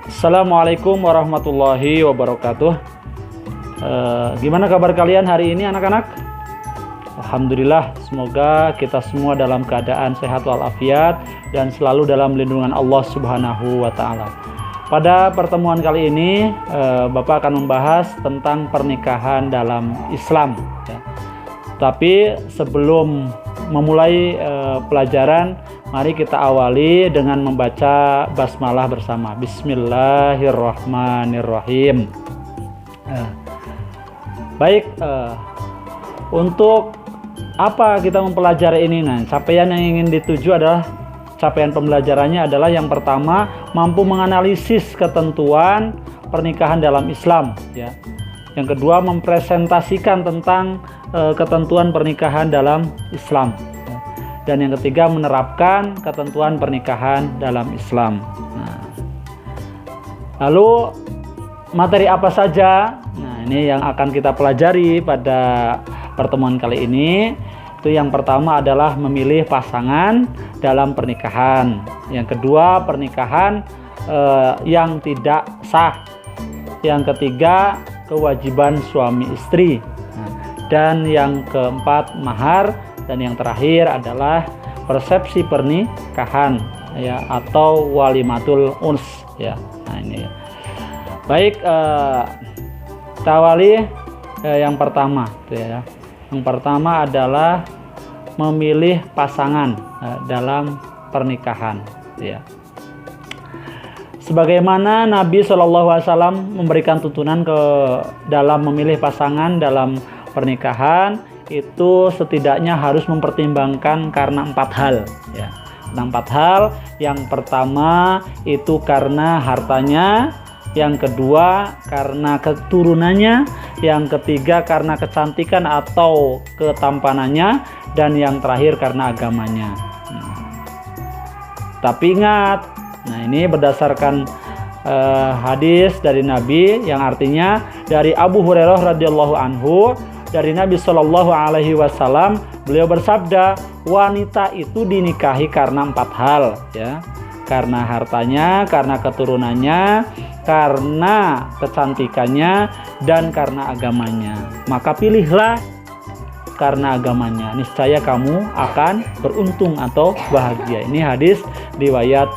Assalamualaikum warahmatullahi wabarakatuh. Gimana kabar kalian hari ini anak-anak? Alhamdulillah, semoga kita semua dalam keadaan sehat walafiat dan selalu dalam lindungan Allah Subhanahu wa Ta'ala. Pada pertemuan kali ini, Bapak akan membahas tentang pernikahan dalam Islam. Tapi sebelum memulai pelajaran, mari kita awali dengan membaca basmalah bersama. Bismillahirrahmanirrahim. Baik, untuk apa kita mempelajari ini? Nah, capaian yang ingin dituju adalah capaian pembelajarannya adalah yang pertama, mampu menganalisis ketentuan pernikahan dalam Islam, ya. Yang kedua, mempresentasikan tentang ketentuan pernikahan dalam Islam. Dan yang ketiga, menerapkan ketentuan pernikahan dalam Islam. Nah, lalu materi apa saja? Nah, ini yang akan kita pelajari pada pertemuan kali ini. Itu yang pertama adalah memilih pasangan dalam pernikahan. Yang kedua, pernikahan yang tidak sah. Yang ketiga, kewajiban suami istri. Nah, dan yang keempat, mahar. Dan yang terakhir adalah persepsi pernikahan, ya, atau walimatul uns, ya. Nah, ini ya. Baik, kita awali yang pertama, ya. Yang pertama adalah memilih pasangan dalam pernikahan, ya. Sebagaimana Nabi SAW memberikan tuntunan dalam memilih pasangan dalam pernikahan, itu setidaknya harus mempertimbangkan karena 4 hal, ya. Tentang 4 hal. Yang pertama itu karena hartanya, yang kedua karena keturunannya, yang ketiga karena kecantikan atau ketampanannya, dan yang terakhir karena agamanya. Tapi ingat, nah ini berdasarkan hadis dari Nabi yang artinya dari Abu Hurairah radhiyallahu anhu, dari Nabi Shallallahu Alaihi Wasallam, beliau bersabda, wanita itu dinikahi karena 4 hal, ya. Karena hartanya, karena keturunannya, karena kecantikannya, dan karena agamanya. Maka pilihlah karena agamanya, niscaya kamu akan beruntung atau bahagia. Ini hadis riwayat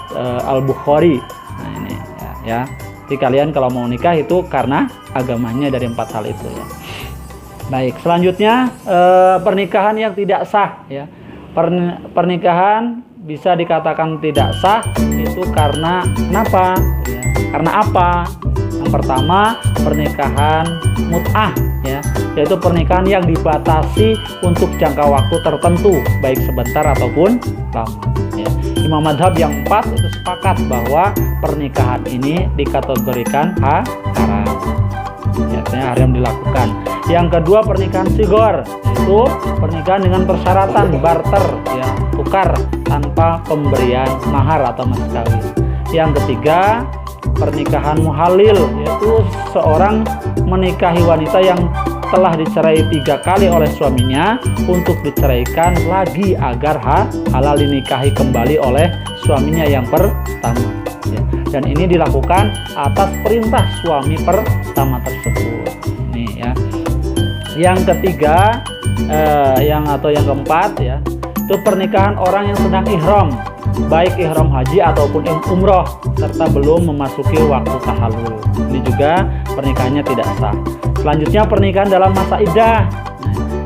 Al-Bukhari. Nah ini, ya. Jadi kalian kalau mau nikah itu karena agamanya dari 4 hal itu, ya. Baik, selanjutnya pernikahan yang tidak sah, ya. Pernikahan bisa dikatakan tidak sah itu karena kenapa? Ya, karena apa? Yang pertama, pernikahan mut'ah, ya, yaitu pernikahan yang dibatasi untuk jangka waktu tertentu, baik sebentar ataupun lama, ya. Imam madhab yang 4 itu sepakat bahwa pernikahan ini dikategorikan haram, ya, haram dilakukan. Yang kedua, pernikahan sigor, itu pernikahan dengan persyaratan barter, ya, tukar tanpa pemberian mahar atau mas kawin. Yang ketiga, pernikahan muhalil, yaitu seorang menikahi wanita yang telah dicerai 3 kali oleh suaminya untuk diceraikan lagi agar halal dinikahi kembali oleh suaminya yang pertama, ya. Dan ini dilakukan atas perintah suami pertama tersebut. Ini, ya. Yang ketiga, yang keempat, ya, itu pernikahan orang yang sedang ihram, baik ihram haji ataupun umroh, serta belum memasuki waktu tahallul. Ini juga pernikahannya tidak sah. Selanjutnya, pernikahan dalam masa iddah,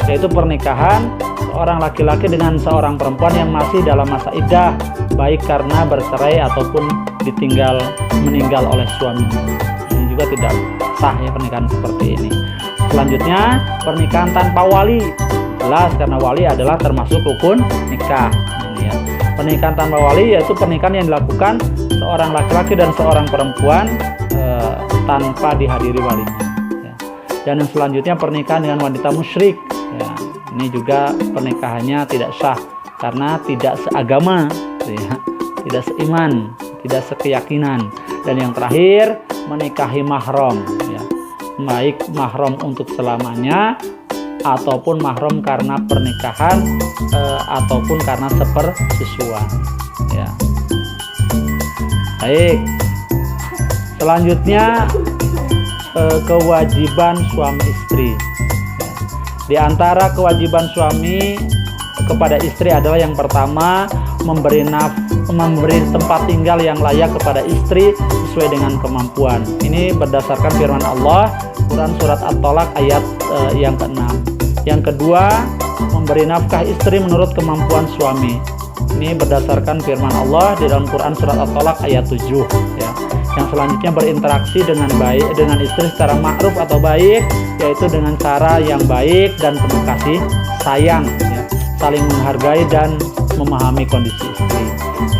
yaitu pernikahan seorang laki-laki dengan seorang perempuan yang masih dalam masa iddah, baik karena bercerai ataupun meninggal oleh suaminya. Ini juga tidak sah, ya, pernikahan seperti ini. Selanjutnya, pernikahan tanpa wali. Jelas, karena wali adalah termasuk rukun nikah. Ini, ya. Pernikahan tanpa wali yaitu pernikahan yang dilakukan seorang laki-laki dan seorang perempuan tanpa dihadiri walinya, ya. Dan yang selanjutnya, pernikahan dengan wanita musyrik, ya. Ini juga pernikahannya tidak sah karena tidak seagama, ya. Tidak seiman, tidak sekeyakinan. Dan yang terakhir, menikahi mahram, ya. Baik mahram untuk selamanya ataupun mahram karena pernikahan ataupun karena sepersusuan, ya. Baik, Selanjutnya kewajiban suami istri. Di antara kewajiban suami kepada istri adalah yang pertama memberi tempat tinggal yang layak kepada istri sesuai dengan kemampuan. Ini berdasarkan firman Allah Quran surat At-Tolak ayat yang ke-6. Yang kedua, memberi nafkah istri menurut kemampuan suami. Ini berdasarkan firman Allah di dalam Quran surat At-Tolak ayat 7 ya. Yang selanjutnya berinteraksi dengan baik dengan istri secara ma'ruf atau baik, yaitu dengan cara yang baik dan penuh kasih sayang ya. Saling menghargai dan memahami kondisi istri.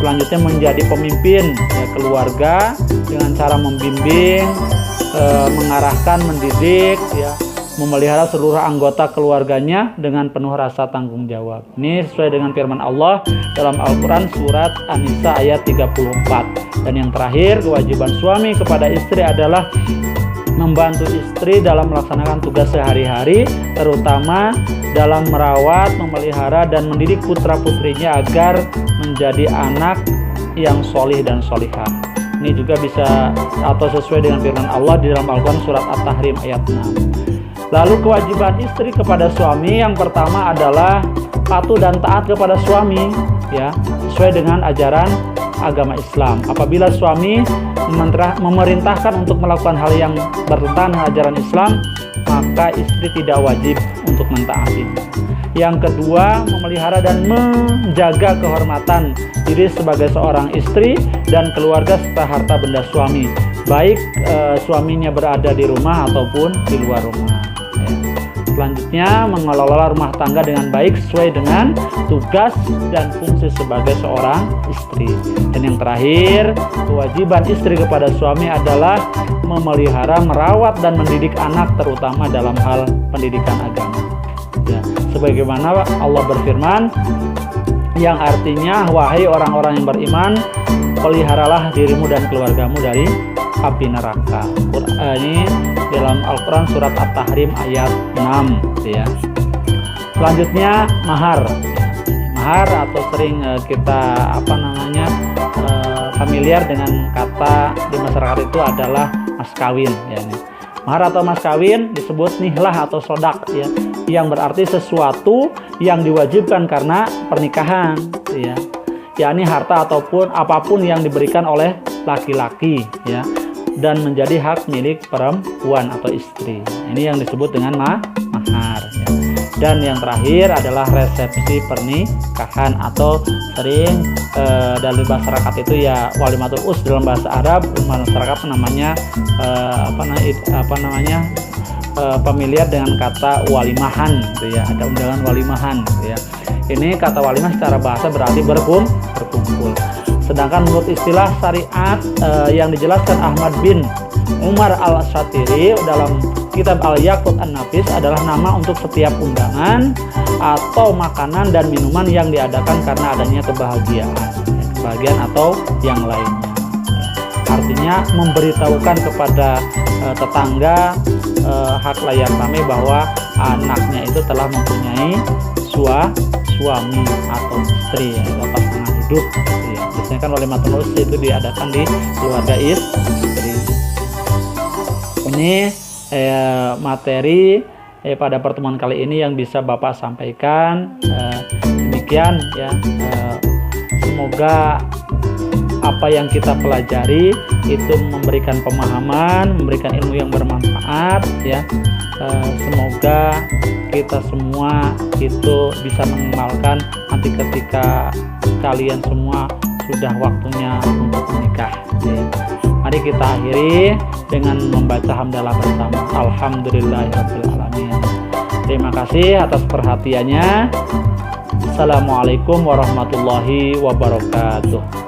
Selanjutnya menjadi pemimpin ya, keluarga dengan cara membimbing, mengarahkan, mendidik ya, memelihara seluruh anggota keluarganya dengan penuh rasa tanggung jawab. Ini sesuai dengan firman Allah dalam Al-Quran surat An-Nisa ayat 34. Dan yang terakhir, kewajiban suami kepada istri adalah membantu istri dalam melaksanakan tugas sehari-hari, terutama dalam merawat, memelihara, dan mendidik putra-putrinya agar menjadi anak yang solih dan solihah. Ini juga bisa atau sesuai dengan firman Allah di dalam Al-Quran surat At-Tahrim ayat 6. Lalu kewajiban istri kepada suami yang pertama adalah patuh dan taat kepada suami ya, sesuai dengan ajaran agama Islam. Apabila suami memerintahkan untuk melakukan hal yang bertentangan dengan ajaran Islam, maka istri tidak wajib untuk mentaati. Yang kedua, memelihara dan menjaga kehormatan diri sebagai seorang istri dan keluarga serta harta benda suami, baik suaminya berada di rumah ataupun di luar rumah. Selanjutnya, mengelola rumah tangga dengan baik sesuai dengan tugas dan fungsi sebagai seorang istri. Dan yang terakhir, kewajiban istri kepada suami adalah memelihara, merawat, dan mendidik anak, terutama dalam hal pendidikan agama. Ya, sebagaimana Allah berfirman, yang artinya, wahai orang-orang yang beriman, peliharalah dirimu dan keluargamu dari api neraka. Ini dalam Al-Quran surat At-Tahrim ayat 6 ya. Selanjutnya mahar. Mahar atau sering kita familiar dengan kata di masyarakat itu adalah mas kawin ya. Mahar atau mas kawin disebut nihlah atau sodak ya, yang berarti sesuatu yang diwajibkan karena pernikahan ya. Yakni harta ataupun apapun yang diberikan oleh laki-laki ya, dan menjadi hak milik perempuan atau istri. Ini yang disebut dengan mahar ya. Dan yang terakhir adalah resepsi pernikahan atau sering dalam masyarakat itu ya walimatul us dalam bahasa Arab, masyarakat namanya familiar dengan kata walimahan gitu ya. Ada undangan walimahan gitu ya. Ini kata walimah secara bahasa berarti berkumpul. Sedangkan menurut istilah syariat yang dijelaskan Ahmad bin Umar al-Syatiri dalam kitab Al-Yaqut An-Nafis adalah nama untuk setiap undangan atau makanan dan minuman yang diadakan karena adanya kebahagiaan atau yang lainnya. Artinya memberitahukan kepada tetangga hak layar kami bahwa anaknya itu telah mempunyai suami atau istri atau pasangan hidup. Biasanya kan walimatul us itu diadakan di keluarga istri. Ini materi pada pertemuan kali ini yang bisa Bapak sampaikan. Demikian ya. Semoga apa yang kita pelajari itu memberikan pemahaman, memberikan ilmu yang bermanfaat ya. Semoga kita semua itu bisa mengamalkan nanti ketika kalian semua sudah waktunya untuk menikah ya. Mari kita akhiri dengan membaca hamdalah bersama. Alhamdulillahirabbil alamin. Terima kasih atas perhatiannya. Assalamualaikum warahmatullahi wabarakatuh.